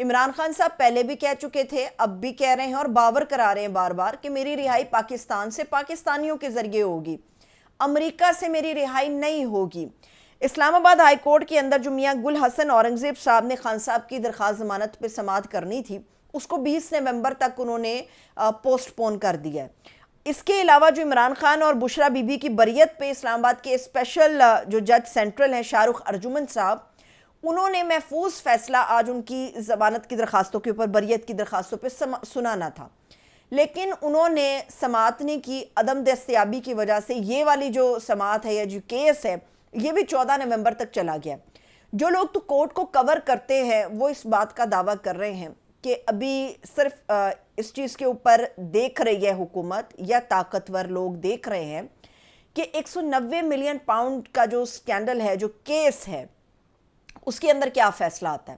عمران خان صاحب پہلے بھی کہہ چکے تھے، اب بھی کہہ رہے ہیں اور باور کرا رہے ہیں بار بار کہ میری رہائی پاکستان سے پاکستانیوں کے ذریعے ہوگی، امریکہ سے میری رہائی نہیں ہوگی۔ اسلام آباد ہائی کورٹ کے اندر جو میاں گل حسن اورنگزیب صاحب نے خان صاحب کی درخواست ضمانت پہ سماعت کرنی تھی، اس کو 20 نومبر تک انہوں نے پوسٹ پون کر دیا ہے۔ اس کے علاوہ جو عمران خان اور بشرا بی بی کی بریت پہ اسلام آباد کے اسپیشل جو جج سینٹرل ہیں شاہ رخ ارجمن صاحب، انہوں نے محفوظ فیصلہ آج ان کی ضمانت کی درخواستوں کے اوپر، بریت کی درخواستوں پہ سنانا تھا، لیکن انہوں نے سماعت نہیں کی۔ عدم دستیابی کی وجہ سے یہ والی جو سماعت ہے یا جو کیس ہے یہ بھی 14 نومبر تک چلا گیا۔ جو لوگ تو کورٹ کو کور کرتے ہیں وہ اس بات کا دعویٰ کر رہے ہیں کہ ابھی صرف اس چیز کے اوپر دیکھ رہی ہے حکومت یا طاقتور لوگ دیکھ رہے ہیں کہ 190 ملین پاؤنڈ کا جو سکینڈل ہے، جو کیس ہے، اس کے اندر کیا فیصلہ آتا ہے،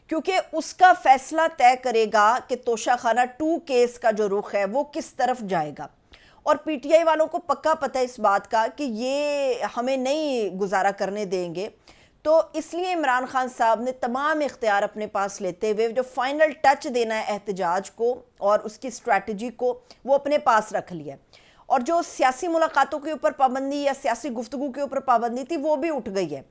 کیونکہ اس کا فیصلہ طے کرے گا کہ توشہ خانہ 2 کیس کا جو رخ ہے وہ کس طرف جائے گا۔ اور پی ٹی آئی والوں کو پکا پتہ ہے اس بات کا کہ یہ ہمیں نہیں گزارا کرنے دیں گے، تو اس لیے عمران خان صاحب نے تمام اختیار اپنے پاس لیتے ہوئے جو فائنل ٹچ دینا ہے احتجاج کو اور اس کی اسٹریٹجی کو، وہ اپنے پاس رکھ لیا۔ اور جو سیاسی ملاقاتوں کے اوپر پابندی یا سیاسی گفتگو کے اوپر پابندی تھی وہ بھی اٹھ گئی ہے۔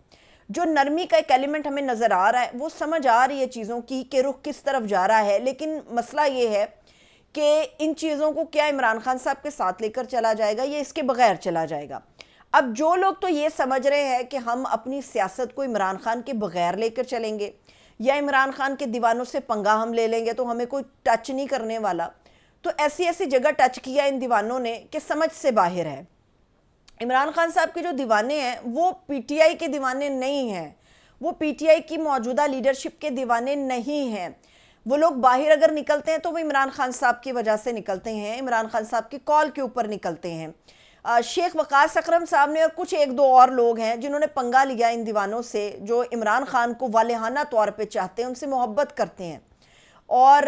جو نرمی کا ایک ایلیمنٹ ہمیں نظر آ رہا ہے، وہ سمجھ آ رہی ہے چیزوں کی کہ رخ کس طرف جا رہا ہے، لیکن مسئلہ یہ ہے کہ ان چیزوں کو کیا عمران خان صاحب کے ساتھ لے کر چلا جائے گا یا اس کے بغیر چلا جائے گا۔ اب جو لوگ تو یہ سمجھ رہے ہیں کہ ہم اپنی سیاست کو عمران خان کے بغیر لے کر چلیں گے یا عمران خان کے دیوانوں سے پنگا ہم لے لیں گے تو ہمیں کوئی ٹچ نہیں کرنے والا، تو ایسی جگہ ٹچ کیا ان دیوانوں نے کہ سمجھ سے باہر ہے۔ عمران خان صاحب کے جو دیوانے ہیں وہ پی ٹی آئی کے دیوانے نہیں ہیں، وہ پی ٹی آئی کی موجودہ لیڈرشپ کے دیوانے نہیں ہیں۔ وہ لوگ باہر اگر نکلتے ہیں تو وہ عمران خان صاحب کی وجہ سے نکلتے ہیں، عمران خان صاحب کی کال کے اوپر نکلتے ہیں۔ شیخ وقاص اکرم صاحب نے اور کچھ 1-2 اور لوگ ہیں جنہوں نے پنگا لیا ان دیوانوں سے، جو عمران خان کو والہانہ طور پہ چاہتے ہیں، ان سے محبت کرتے ہیں۔ اور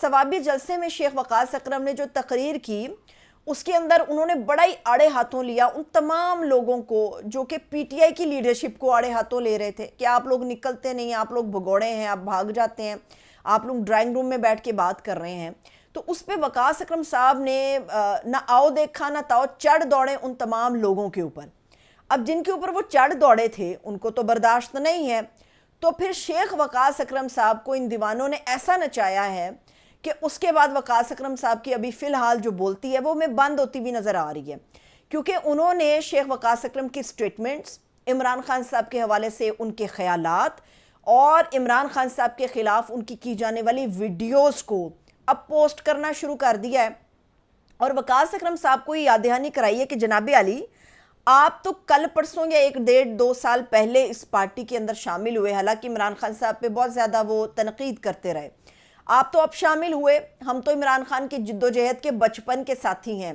ثوابی جلسے میں شیخ وقاص اکرم نے جو تقریر کی، اس کے اندر انہوں نے بڑا ہی آڑے ہاتھوں لیا ان تمام لوگوں کو جو کہ پی ٹی آئی کی لیڈرشپ کو آڑے ہاتھوں لے رہے تھے کہ آپ لوگ نکلتے نہیں، آپ لوگ بھگوڑے ہیں، آپ بھاگ جاتے ہیں، آپ لوگ ڈرائنگ روم میں بیٹھ کے بات کر رہے ہیں۔ تو اس پہ وقاص اکرم صاحب نے نہ آؤ دیکھا نہ تاؤ، چڑھ دوڑے ان تمام لوگوں کے اوپر۔ اب جن کے اوپر وہ چڑھ دوڑے تھے ان کو تو برداشت نہیں ہے، تو پھر شیخ وقاص اکرم صاحب کو ان دیوانوں نے ایسا نچایا ہے کہ اس کے بعد وقاص اکرم صاحب کی ابھی فی الحال جو بولتی ہے وہ میں بند ہوتی بھی نظر آ رہی ہے، کیونکہ انہوں نے شیخ وقاص اکرم کی سٹیٹمنٹس، عمران خان صاحب کے حوالے سے ان کے خیالات اور عمران خان صاحب کے خلاف ان کی جانے والی ویڈیوز کو اب پوسٹ کرنا شروع کر دیا ہے۔ اور وقاص اکرم صاحب کو یہ یاد دہانی کرائی ہے کہ جناب علی، آپ تو کل پرسوں یا 1-1.5-2 سال پہلے اس پارٹی کے اندر شامل ہوئے، حالانکہ عمران خان صاحب پہ بہت زیادہ وہ تنقید کرتے رہے، آپ تو اب شامل ہوئے، ہم تو عمران خان کی جد و جہد کے بچپن کے ساتھی ہیں،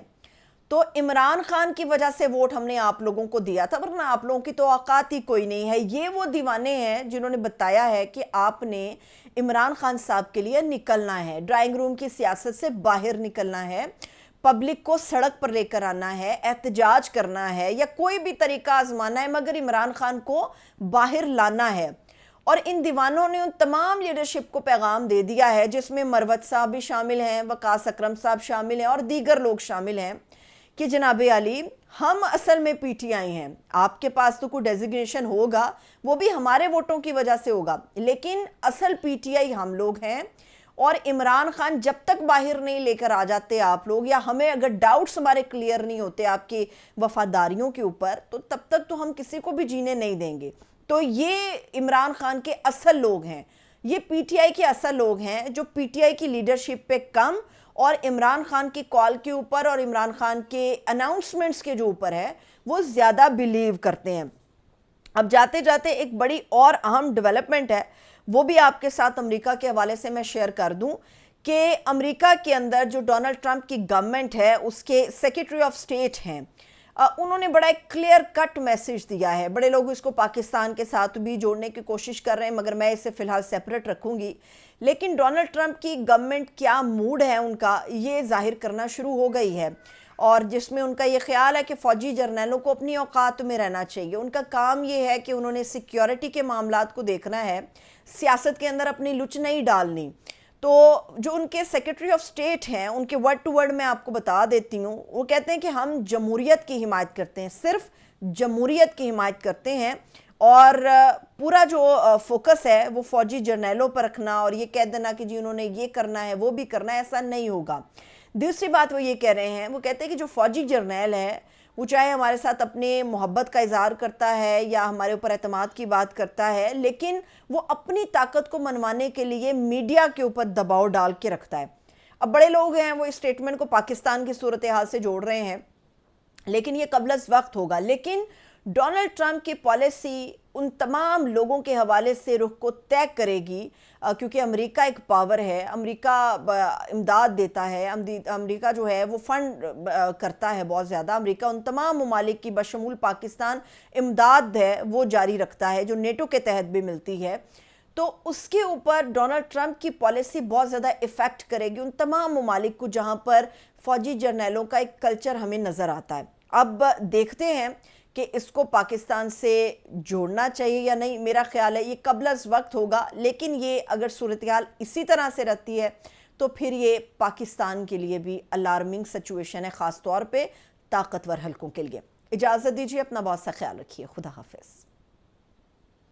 تو عمران خان کی وجہ سے ووٹ ہم نے آپ لوگوں کو دیا تھا، ورنہ آپ لوگوں کی تو اوقات ہی کوئی نہیں ہے۔ یہ وہ دیوانے ہیں جنہوں نے بتایا ہے کہ آپ نے عمران خان صاحب کے لیے نکلنا ہے، ڈرائنگ روم کی سیاست سے باہر نکلنا ہے، پبلک کو سڑک پر لے کر آنا ہے، احتجاج کرنا ہے یا کوئی بھی طریقہ آزمانا ہے، مگر عمران خان کو باہر لانا ہے۔ اور ان دیوانوں نے ان تمام لیڈرشپ کو پیغام دے دیا ہے، جس میں مروت صاحب بھی شامل ہیں، وقاص اکرم صاحب شامل ہیں اور دیگر لوگ شامل ہیں، کہ جناب علی ہم اصل میں پی ٹی آئی ہیں، آپ کے پاس تو کوئی ڈیزیگنیشن ہوگا، وہ بھی ہمارے ووٹوں کی وجہ سے ہوگا، لیکن اصل پی ٹی آئی ہم لوگ ہیں۔ اور عمران خان جب تک باہر نہیں لے کر آ جاتے آپ لوگ، یا ہمیں اگر ڈاؤٹس ہمارے کلیئر نہیں ہوتے آپ کی وفاداریوں کے اوپر، تو تب تک تو ہم کسی کو بھی جینے نہیں دیں گے۔ تو یہ عمران خان کے اصل لوگ ہیں، یہ پی ٹی آئی کے اصل لوگ ہیں جو پی ٹی آئی کی لیڈرشپ پہ کم اور عمران خان کی کال کے اوپر اور عمران خان کے اناؤنسمنٹس کے جو اوپر ہے وہ زیادہ بیلیو کرتے ہیں۔ اب جاتے جاتے ایک بڑی اور اہم ڈیولپمنٹ ہے، وہ بھی آپ کے ساتھ امریکہ کے حوالے سے میں شیئر کر دوں کہ امریکہ کے اندر جو ڈونلڈ ٹرمپ کی گورنمنٹ ہے، اس کے سیکریٹری آف اسٹیٹ ہیں، انہوں نے بڑا ایک کلیئر کٹ میسیج دیا ہے۔ بڑے لوگ اس کو پاکستان کے ساتھ بھی جوڑنے کی کوشش کر رہے ہیں، مگر میں اسے فی الحال سیپریٹ رکھوں گی، لیکن ڈونلڈ ٹرمپ کی گورنمنٹ کیا موڈ ہے ان کا، یہ ظاہر کرنا شروع ہو گئی ہے۔ اور جس میں ان کا یہ خیال ہے کہ فوجی جرنیلوں کو اپنی اوقات میں رہنا چاہیے. ان کا کام یہ ہے کہ انہوں نے سیکیورٹی کے معاملات کو دیکھنا ہے, سیاست کے اندر اپنی لچ نہیں ڈالنی. تو جو ان کے سیکرٹری آف اسٹیٹ ہیں, ان کے ورڈ ٹو ورڈ میں آپ کو بتا دیتی ہوں, وہ کہتے ہیں کہ ہم جمہوریت کی حمایت کرتے ہیں, صرف جمہوریت کی حمایت کرتے ہیں, اور پورا جو فوکس ہے وہ فوجی جرنیلوں پر رکھنا اور یہ کہہ دینا کہ جی انہوں نے یہ کرنا ہے وہ بھی کرنا ہے, ایسا نہیں ہوگا. دوسری بات وہ یہ کہہ رہے ہیں, وہ کہتے ہیں کہ جو فوجی جرنیل ہے وہ چاہے ہمارے ساتھ اپنے محبت کا اظہار کرتا ہے یا ہمارے اوپر اعتماد کی بات کرتا ہے, لیکن وہ اپنی طاقت کو منوانے کے لیے میڈیا کے اوپر دباؤ ڈال کے رکھتا ہے. اب بڑے لوگ ہیں وہ اس سٹیٹمنٹ کو پاکستان کی صورتحال سے جوڑ رہے ہیں, لیکن یہ قبل از وقت ہوگا. لیکن ڈونلڈ ٹرمپ کی پالیسی ان تمام لوگوں کے حوالے سے رخ کو طے کرے گی, کیونکہ امریکہ ایک پاور ہے, امریکہ امداد دیتا ہے, امریکہ جو ہے وہ فنڈ کرتا ہے بہت زیادہ. امریکہ ان تمام ممالک کی بشمول پاکستان امداد ہے وہ جاری رکھتا ہے, جو نیٹو کے تحت بھی ملتی ہے. تو اس کے اوپر ڈونلڈ ٹرمپ کی پالیسی بہت زیادہ افیکٹ کرے گی ان تمام ممالک کو جہاں پر فوجی جرنیلوں کا ایک کلچر ہمیں نظر آتا ہے. اب دیکھتے ہیں کہ اس کو پاکستان سے جوڑنا چاہیے یا نہیں. میرا خیال ہے یہ قبل از وقت ہوگا, لیکن یہ اگر صورتحال اسی طرح سے رہتی ہے تو پھر یہ پاکستان کے لیے بھی الارمنگ سچویشن ہے, خاص طور پہ طاقتور حلقوں کے لیے. اجازت دیجیے, اپنا بہت سا خیال رکھیے. خدا حافظ.